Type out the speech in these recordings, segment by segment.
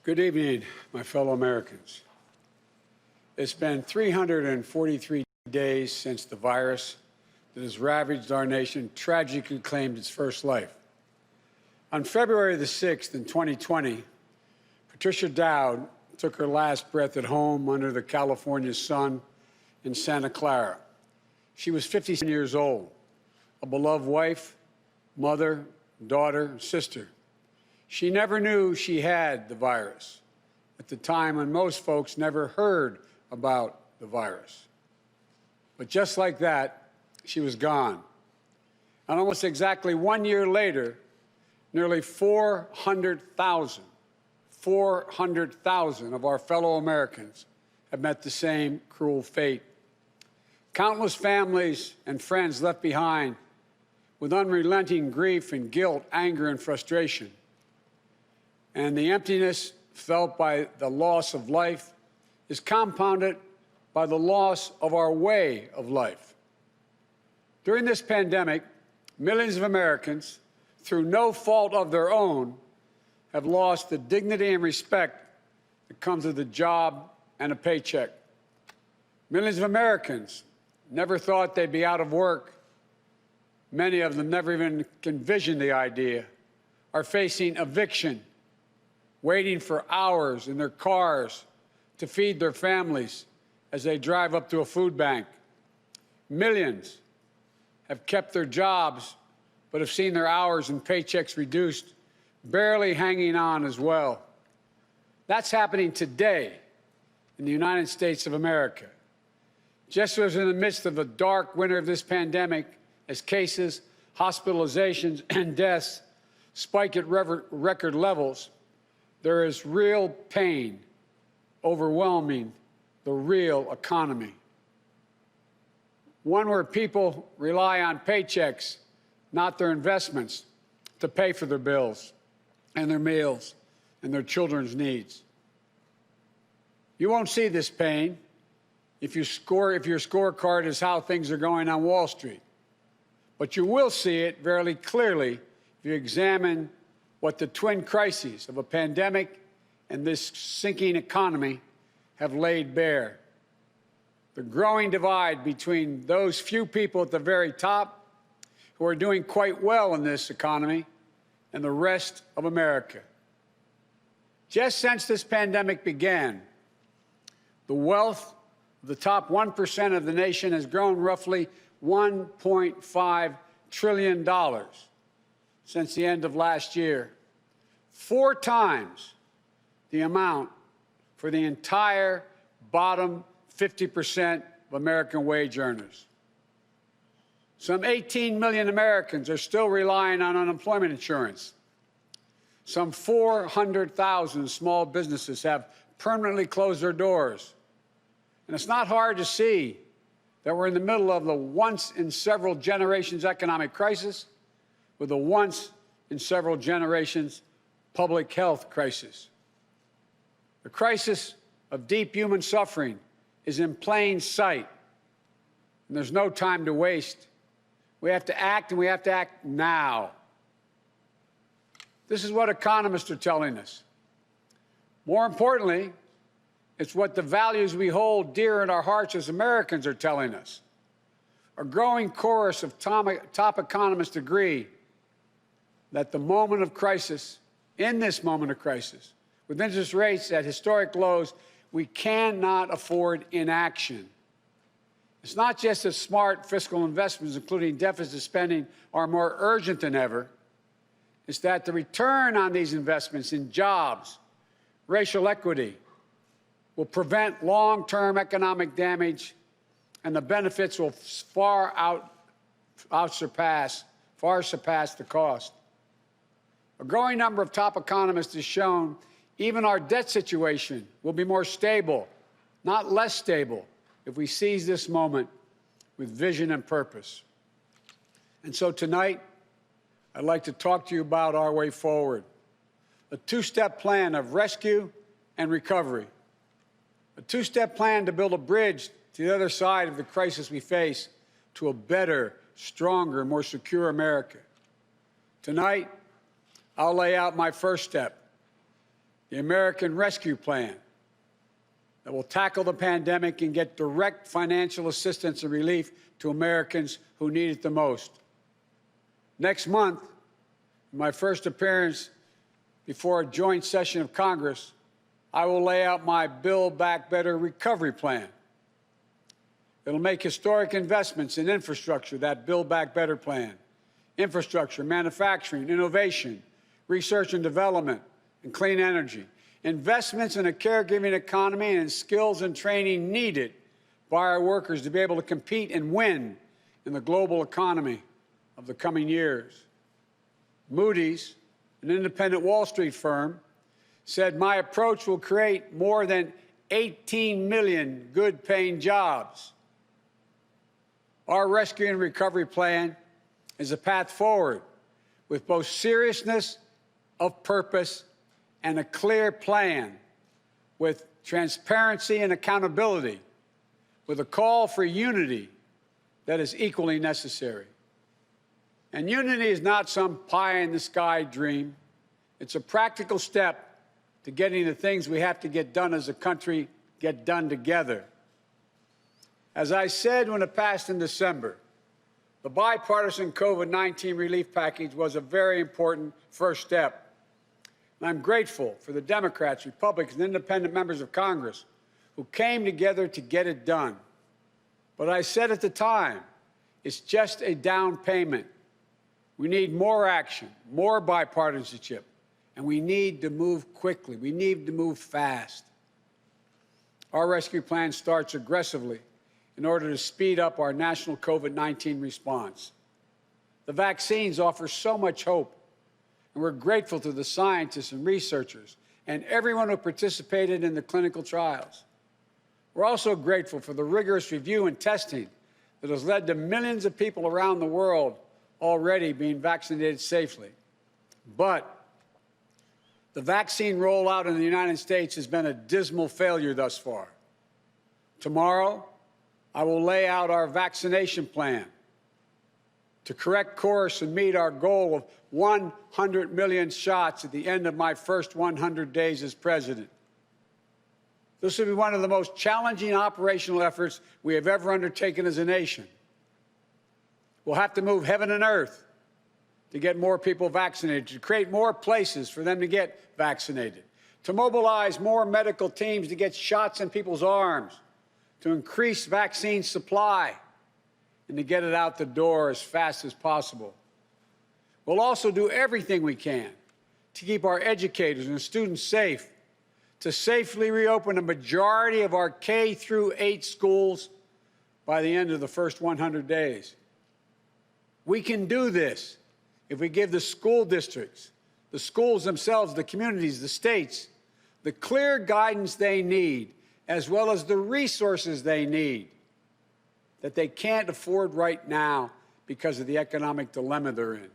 Good evening, my fellow Americans. It's been 343 days since the virus that has ravaged our nation tragically claimed its first life. On February the 6th in 2020, Patricia Dowd took her last breath at home under the California sun in Santa Clara. She was 57 years old, a beloved wife, mother, daughter, sister. She never knew she had the virus at the time when most folks never heard about the virus. But just like that, she was gone. And almost exactly 1 year later, nearly 400,000 of our fellow Americans have met the same cruel fate. Countless families and friends left behind with unrelenting grief and guilt, anger and frustration. And the emptiness felt by the loss of life is compounded by the loss of our way of life. During this pandemic, millions of Americans, through no fault of their own, have lost the dignity and respect that comes with a job and a paycheck. Millions of Americans never thought they'd be out of work. Many of them never even envisioned the idea, are facing eviction, waiting for hours in their cars to feed their families as they drive up to a food bank. Millions have kept their jobs but have seen their hours and paychecks reduced, barely hanging on as well. That's happening today in the United States of America. Just as in the midst of the dark winter of this pandemic, as cases, hospitalizations, and deaths spike at record levels, there is real pain overwhelming the real economy. One where people rely on paychecks, not their investments, to pay for their bills and their meals and their children's needs. You won't see this pain if your scorecard is how things are going on Wall Street. But you will see it very clearly if you examine what the twin crises of a pandemic and this sinking economy have laid bare. The growing divide between those few people at the very top who are doing quite well in this economy and the rest of America. Just since this pandemic began, the wealth of the top 1% of the nation has grown roughly $1.5 trillion since the end of last year, 4 times the amount for the entire bottom 50% of American wage earners. Some 18 million Americans are still relying on unemployment insurance. Some 400,000 small businesses have permanently closed their doors. And it's not hard to see that we're in the middle of the once-in-several-generations economic crisis with a once-in-several-generations public health crisis. The crisis of deep human suffering is in plain sight, and there's no time to waste. We have to act, and we have to act now. This is what economists are telling us. More importantly, it's what the values we hold dear in our hearts as Americans are telling us. A growing chorus of top economists agree that the moment of crisis, in this moment of crisis, with interest rates at historic lows, we cannot afford inaction. It's not just that smart fiscal investments, including deficit spending, are more urgent than ever. It's that the return on these investments in jobs, racial equity, will prevent long-term economic damage, and the benefits will far surpass the cost. A growing number of top economists has shown even our debt situation will be more stable, not less stable, if we seize this moment with vision and purpose. And so tonight, I'd like to talk to you about our way forward, a 2-step plan of rescue and recovery, a 2-step plan to build a bridge to the other side of the crisis we face to a better, stronger, more secure America. Tonight, I'll lay out my first step, the American Rescue Plan that will tackle the pandemic and get direct financial assistance and relief to Americans who need it the most. Next month, in my first appearance before a joint session of Congress, I will lay out my Build Back Better recovery plan. It'll make historic investments in infrastructure, that Build Back Better plan. Infrastructure, manufacturing, innovation, research and development, and clean energy. Investments in a caregiving economy and in skills and training needed by our workers to be able to compete and win in the global economy of the coming years. Moody's, an independent Wall Street firm, said my approach will create more than 18 million good-paying jobs. Our rescue and recovery plan is a path forward with both seriousness of purpose and a clear plan, with transparency and accountability, with a call for unity that is equally necessary. And unity is not some pie-in-the-sky dream. It's a practical step to getting the things we have to get done as a country get done together. As I said when it passed in December, the bipartisan COVID-19 relief package was a very important first step. And I'm grateful for the Democrats, Republicans, and independent members of Congress who came together to get it done. But I said at the time, it's just a down payment. We need more action, more bipartisanship, and we need to move quickly. We need to move fast. Our rescue plan starts aggressively in order to speed up our national COVID-19 response. The vaccines offer so much hope, and we're grateful to the scientists and researchers and everyone who participated in the clinical trials. We're also grateful for the rigorous review and testing that has led to millions of people around the world already being vaccinated safely. But the vaccine rollout in the United States has been a dismal failure thus far. Tomorrow, I will lay out our vaccination plan to correct course and meet our goal of 100 million shots at the end of my first 100 days as president. This will be one of the most challenging operational efforts we have ever undertaken as a nation. We'll have to move heaven and earth to get more people vaccinated, to create more places for them to get vaccinated, to mobilize more medical teams to get shots in people's arms, to increase vaccine supply, and to get it out the door as fast as possible. We'll also do everything we can to keep our educators and students safe, to safely reopen a majority of our K-8 schools by the end of the first 100 days. We can do this if we give the school districts, the schools themselves, the communities, the states, the clear guidance they need, as well as the resources they need that they can't afford right now because of the economic dilemma they're in.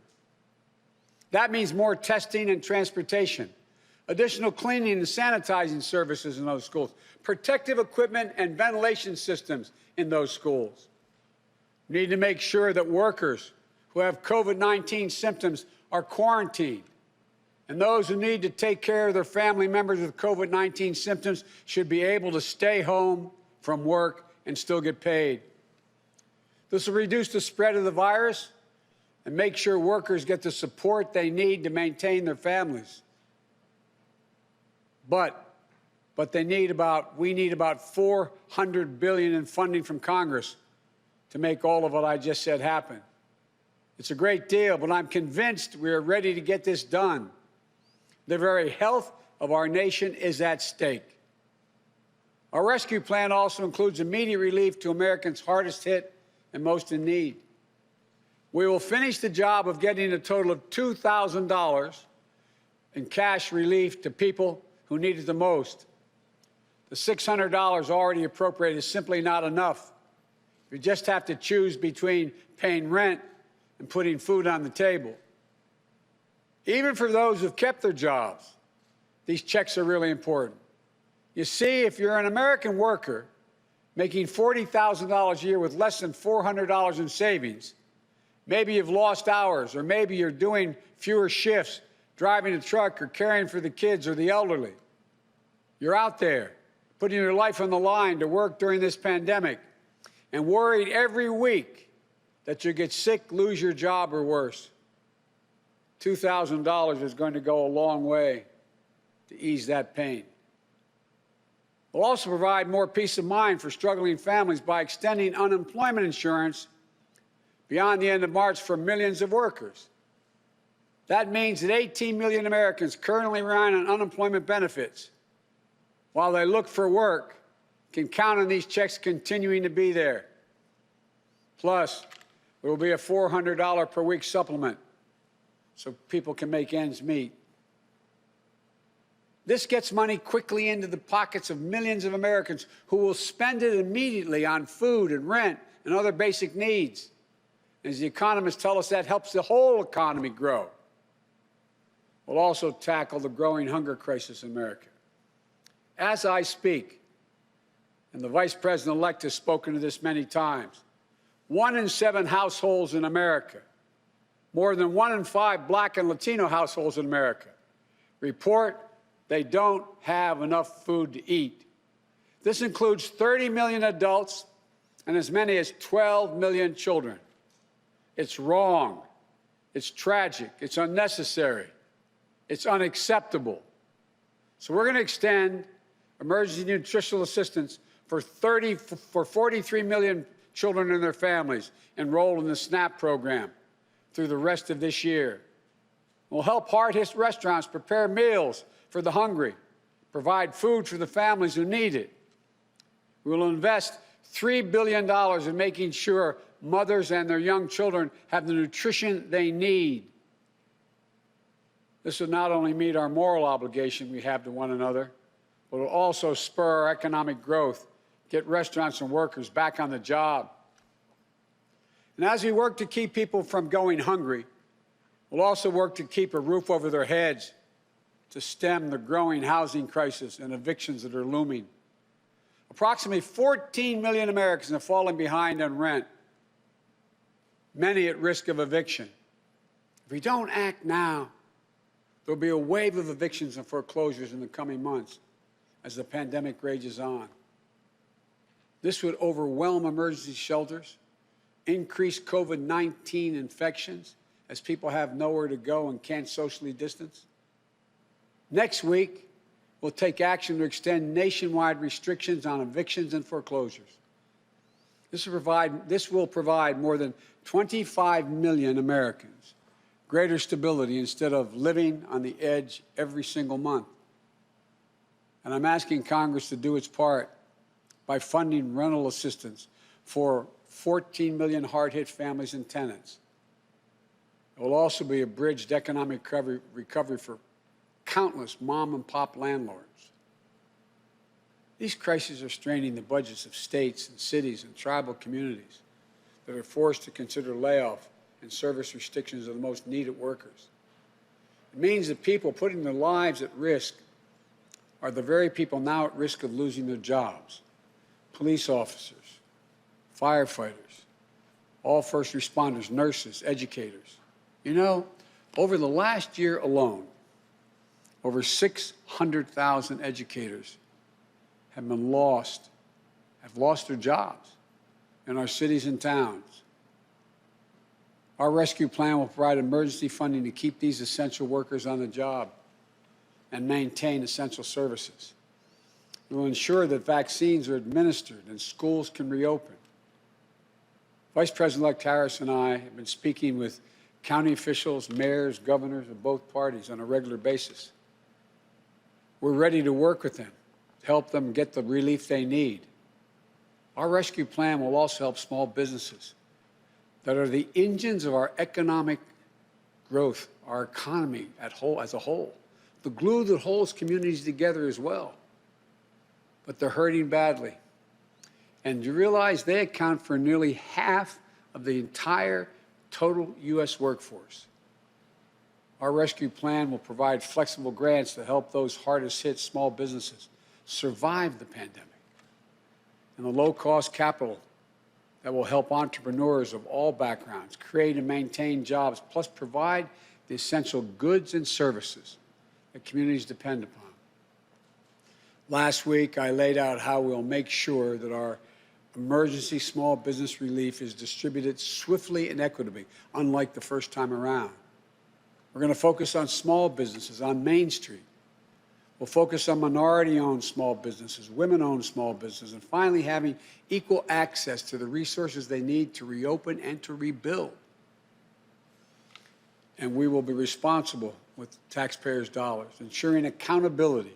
That means more testing and transportation, additional cleaning and sanitizing services in those schools, protective equipment and ventilation systems in those schools. We need to make sure that workers who have COVID-19 symptoms are quarantined, and those who need to take care of their family members with COVID-19 symptoms should be able to stay home from work and still get paid. This will reduce the spread of the virus and make sure workers get the support they need to maintain their families. But we need about $400 billion in funding from Congress to make all of what I just said happen. It's a great deal, but I'm convinced we are ready to get this done. The very health of our nation is at stake. Our rescue plan also includes immediate relief to Americans hardest hit and most in need. We will finish the job of getting a total of $2,000 in cash relief to people who need it the most. The $600 already appropriated is simply not enough. You just have to choose between paying rent and putting food on the table. Even for those who've kept their jobs, these checks are really important. You see, if you're an American worker making $40,000 a year with less than $400 in savings, maybe you've lost hours, or maybe you're doing fewer shifts, driving a truck or caring for the kids or the elderly. You're out there putting your life on the line to work during this pandemic and worried every week that you get sick, lose your job, or worse. $2,000 is going to go a long way to ease that pain. We'll also provide more peace of mind for struggling families by extending unemployment insurance beyond the end of March for millions of workers. That means that 18 million Americans currently relying on unemployment benefits while they look for work can count on these checks continuing to be there. Plus, there will be a $400 per week supplement so people can make ends meet. This gets money quickly into the pockets of millions of Americans who will spend it immediately on food and rent and other basic needs. As the economists tell us, that helps the whole economy grow. We'll also tackle the growing hunger crisis in America. As I speak, and the Vice President-elect has spoken to this many times, 1 in 7 households in America, more than 1 in 5 Black and Latino households in America, report they don't have enough food to eat. This includes 30 million adults and as many as 12 million children. It's wrong. It's tragic. It's unnecessary. It's unacceptable. So we're going to extend emergency nutritional assistance for 43 million children and their families enrolled in the SNAP program through the rest of this year. We'll help hard-hit restaurants prepare meals for the hungry, provide food for the families who need it. We will invest $3 billion in making sure mothers and their young children have the nutrition they need. This will not only meet our moral obligation we have to one another, but will also spur our economic growth, get restaurants and workers back on the job. And as we work to keep people from going hungry, we'll also work to keep a roof over their heads, to stem the growing housing crisis and evictions that are looming. Approximately 14 million Americans have fallen behind on rent, many at risk of eviction. If we don't act now, there'll be a wave of evictions and foreclosures in the coming months as the pandemic rages on. This would overwhelm emergency shelters, increase COVID-19 infections as people have nowhere to go and can't socially distance. Next week, we'll take action to extend nationwide restrictions on evictions and foreclosures. This will provide more than 25 million Americans greater stability instead of living on the edge every single month. And I'm asking Congress to do its part by funding rental assistance for 14 million hard-hit families and tenants. It will also be a bridged economic recovery for countless mom-and-pop landlords. These crises are straining the budgets of states and cities and tribal communities that are forced to consider layoff and service restrictions of the most needed workers. It means that people putting their lives at risk are the very people now at risk of losing their jobs. Police officers, firefighters, all first responders, nurses, educators. You know, over the last year alone, over 600,000 educators have lost their jobs in our cities and towns. Our rescue plan will provide emergency funding to keep these essential workers on the job and maintain essential services. It will ensure that vaccines are administered and schools can reopen. Vice President-elect Harris and I have been speaking with county officials, mayors, governors of both parties on a regular basis. We're ready to work with them, to help them get the relief they need. Our rescue plan will also help small businesses that are the engines of our economic growth, our economy as a whole, the glue that holds communities together as well. But they're hurting badly. And you realize they account for nearly half of the entire total U.S. workforce. Our rescue plan will provide flexible grants to help those hardest hit small businesses survive the pandemic, and the low-cost capital that will help entrepreneurs of all backgrounds create and maintain jobs, plus provide the essential goods and services that communities depend upon. Last week, I laid out how we'll make sure that our emergency small business relief is distributed swiftly and equitably, unlike the first time around. We're going to focus on small businesses on Main Street. We'll focus on minority-owned small businesses, women-owned small businesses, and finally having equal access to the resources they need to reopen and to rebuild. And we will be responsible with taxpayers' dollars, ensuring accountability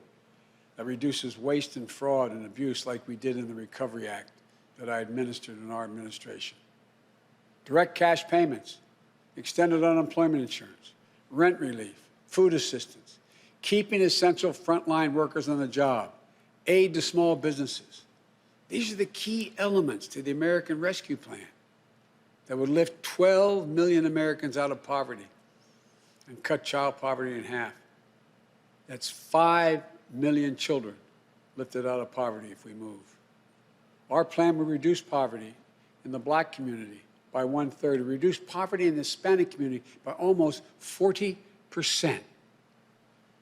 that reduces waste and fraud and abuse like we did in the Recovery Act that I administered in our administration. Direct cash payments, extended unemployment insurance, rent relief, food assistance, keeping essential frontline workers on the job, aid to small businesses. These are the key elements to the American Rescue Plan that would lift 12 million Americans out of poverty and cut child poverty in half. That's 5 million children lifted out of poverty if we move. Our plan will reduce poverty in the Black community by 1/3, reduce poverty in the Hispanic community by almost 40%.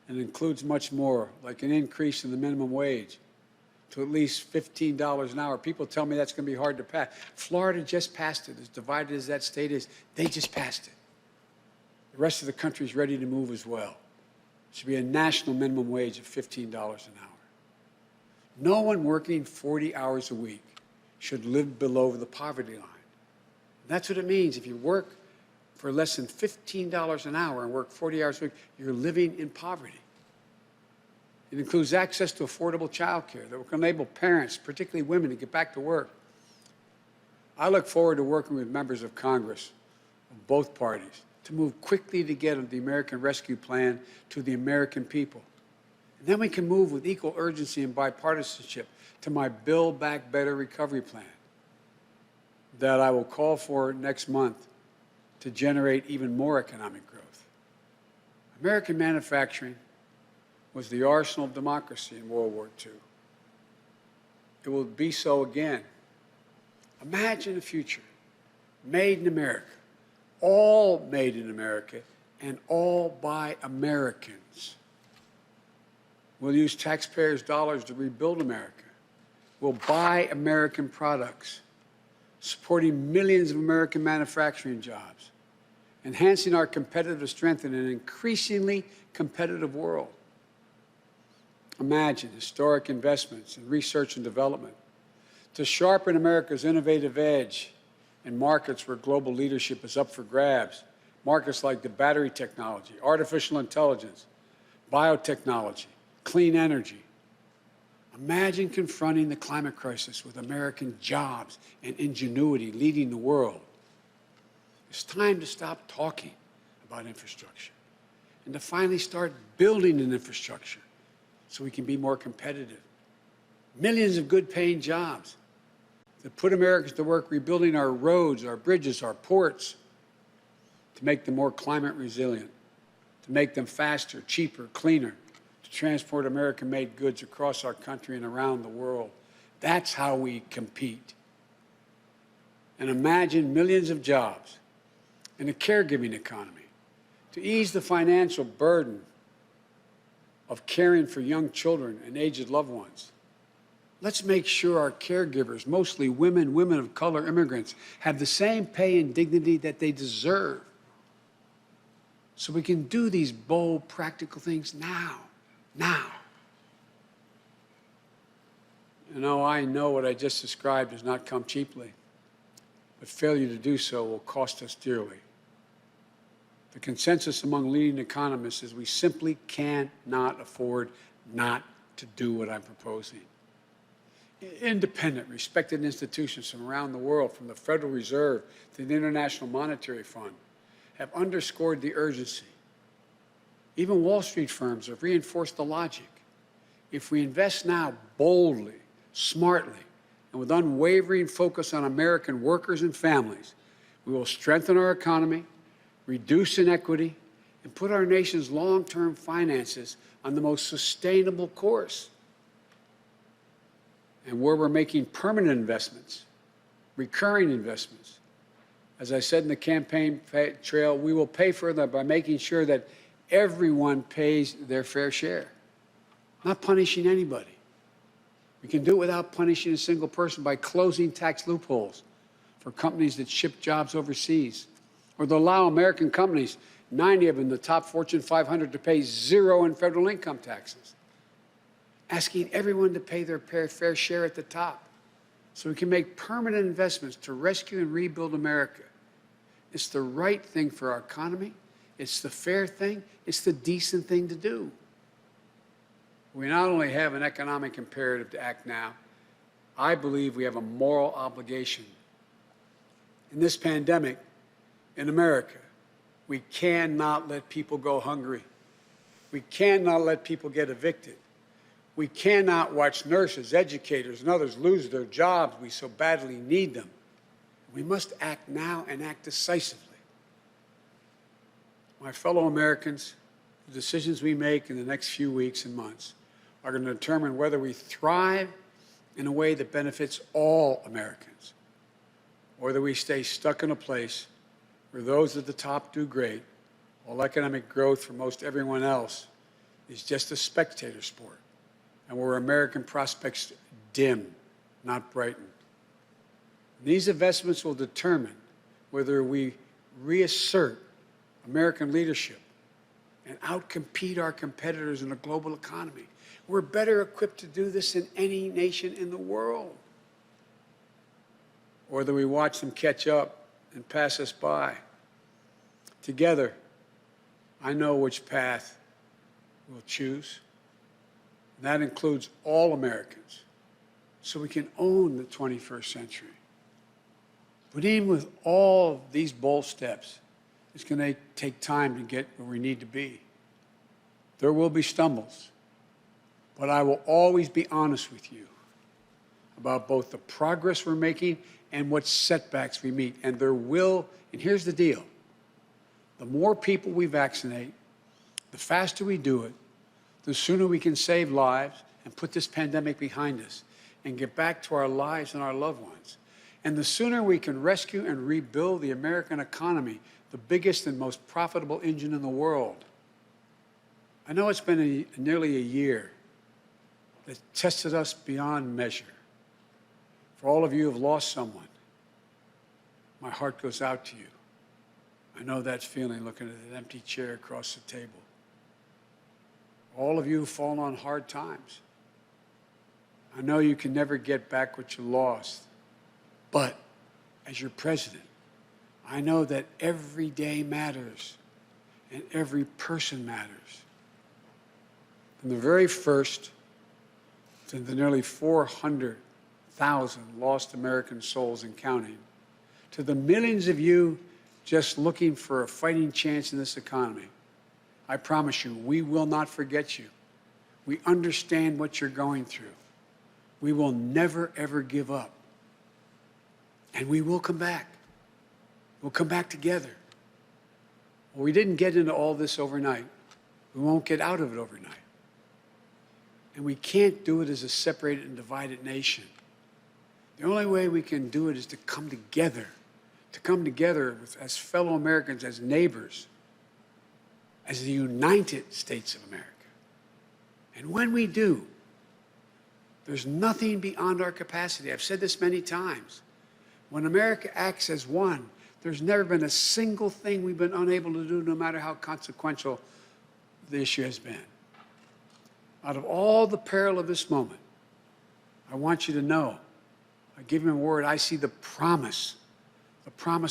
And includes much more, like an increase in the minimum wage to at least $15 an hour. People tell me that's going to be hard to pass. Florida just passed it. As divided as that state is, they just passed it. The rest of the country is ready to move as well. It should be a national minimum wage of $15 an hour. No one working 40 hours a week should live below the poverty line. And that's what it means. If you work for less than $15 an hour and work 40 hours a week, you're living in poverty. It includes access to affordable child care that will enable parents, particularly women, to get back to work. I look forward to working with members of Congress of both parties to move quickly to get the American Rescue Plan to the American people. And then we can move with equal urgency and bipartisanship to my Build Back Better recovery plan that I will call for next month to generate even more economic growth. American manufacturing was the arsenal of democracy in World War II. It will be so again. Imagine a future made in America, all made in America, and all by Americans. We'll use taxpayers' dollars to rebuild America. We'll buy American products, supporting millions of American manufacturing jobs, enhancing our competitive strength in an increasingly competitive world. Imagine historic investments in research and development to sharpen America's innovative edge in markets where global leadership is up for grabs, markets like the battery technology, artificial intelligence, biotechnology, clean energy. Imagine confronting the climate crisis with American jobs and ingenuity leading the world. It's time to stop talking about infrastructure and to finally start building an infrastructure so we can be more competitive. Millions of good-paying jobs that put Americans to work rebuilding our roads, our bridges, our ports, to make them more climate resilient, to make them faster, cheaper, cleaner, to transport American-made goods across our country and around the world. That's how we compete. And imagine millions of jobs in a caregiving economy to ease the financial burden of caring for young children and aged loved ones. Let's make sure our caregivers, mostly women, women of color, immigrants, have the same pay and dignity that they deserve. So we can do these bold, practical things now. You know, I know what I just described does not come cheaply, but failure to do so will cost us dearly. The consensus among leading economists is we simply cannot afford not to do what I'm proposing. Independent, respected institutions from around the world, from the Federal Reserve to the International Monetary Fund, have underscored the urgency. Even Wall Street firms have reinforced the logic. If we invest now boldly, smartly, and with unwavering focus on American workers and families, we will strengthen our economy, reduce inequity, and put our nation's long-term finances on the most sustainable course. And where we're making permanent investments, recurring investments, as I said in the campaign trail, we will pay for them by making sure that everyone pays their fair share, not punishing anybody. We can do it without punishing a single person by closing tax loopholes for companies that ship jobs overseas, or to allow American companies, 90 of them, the top Fortune 500, to pay zero in federal income taxes, asking everyone to pay their fair share at the top so we can make permanent investments to rescue and rebuild America. It's the right thing for our economy. It's the fair thing. It's the decent thing to do. We not only have an economic imperative to act now, I believe we have a moral obligation. In this pandemic, in America, we cannot let people go hungry. We cannot let people get evicted. We cannot watch nurses, educators, and others lose their jobs. We so badly need them. We must act now and act decisively. My fellow Americans, the decisions we make in the next few weeks and months are going to determine whether we thrive in a way that benefits all Americans, or that we stay stuck in a place where those at the top do great, while economic growth for most everyone else is just a spectator sport, and where American prospects dim, not brighten. These investments will determine whether we reassert American leadership and outcompete our competitors in a global economy. We're better equipped to do this than any nation in the world. Or that we watch them catch up and pass us by. Together, I know which path we'll choose. That includes all Americans, so we can own the 21st century. But even with all these bold steps, it's going to take time to get where we need to be. There will be stumbles, but I will always be honest with you about both the progress we're making and what setbacks we meet. And there will, and here's the deal, the more people we vaccinate, the faster we do it, the sooner we can save lives and put this pandemic behind us and get back to our lives and our loved ones. And the sooner we can rescue and rebuild the American economy, the biggest and most profitable engine in the world. I know it's been nearly a year that tested us beyond measure. For all of you who have lost someone, my heart goes out to you. I know that feeling looking at that empty chair across the table. All of you who've fallen on hard times, I know you can never get back what you lost. But as your president, I know that every day matters and every person matters. From the very first to the nearly 400,000 lost American souls and counting, to the millions of you just looking for a fighting chance in this economy, I promise you, we will not forget you. We understand what you're going through. We will never, ever give up. And we will come back. We'll come back together. Well, we didn't get into all this overnight. We won't get out of it overnight. And we can't do it as a separated and divided nation. The only way we can do it is to come together as fellow Americans, as neighbors, as the United States of America. And when we do, there's nothing beyond our capacity. I've said this many times. When America acts as one, there's never been a single thing we've been unable to do, no matter how consequential the issue has been. Out of all the peril of this moment, I want you to know, I give him a word, I see the promise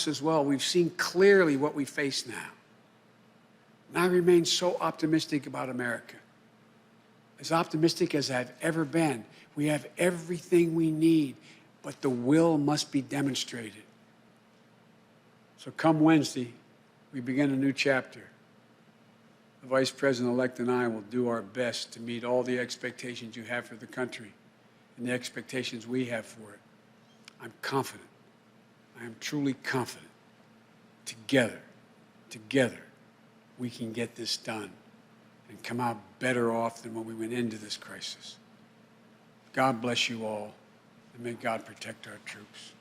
as well. We've seen clearly what we face now. And I remain so optimistic about America. As optimistic as I've ever been. We have everything we need, but the will must be demonstrated. So come Wednesday, we begin a new chapter. The Vice President-elect and I will do our best to meet all the expectations you have for the country and the expectations we have for it. I'm confident. I am truly confident. Together, we can get this done and come out better off than when we went into this crisis. God bless you all, and may God protect our troops.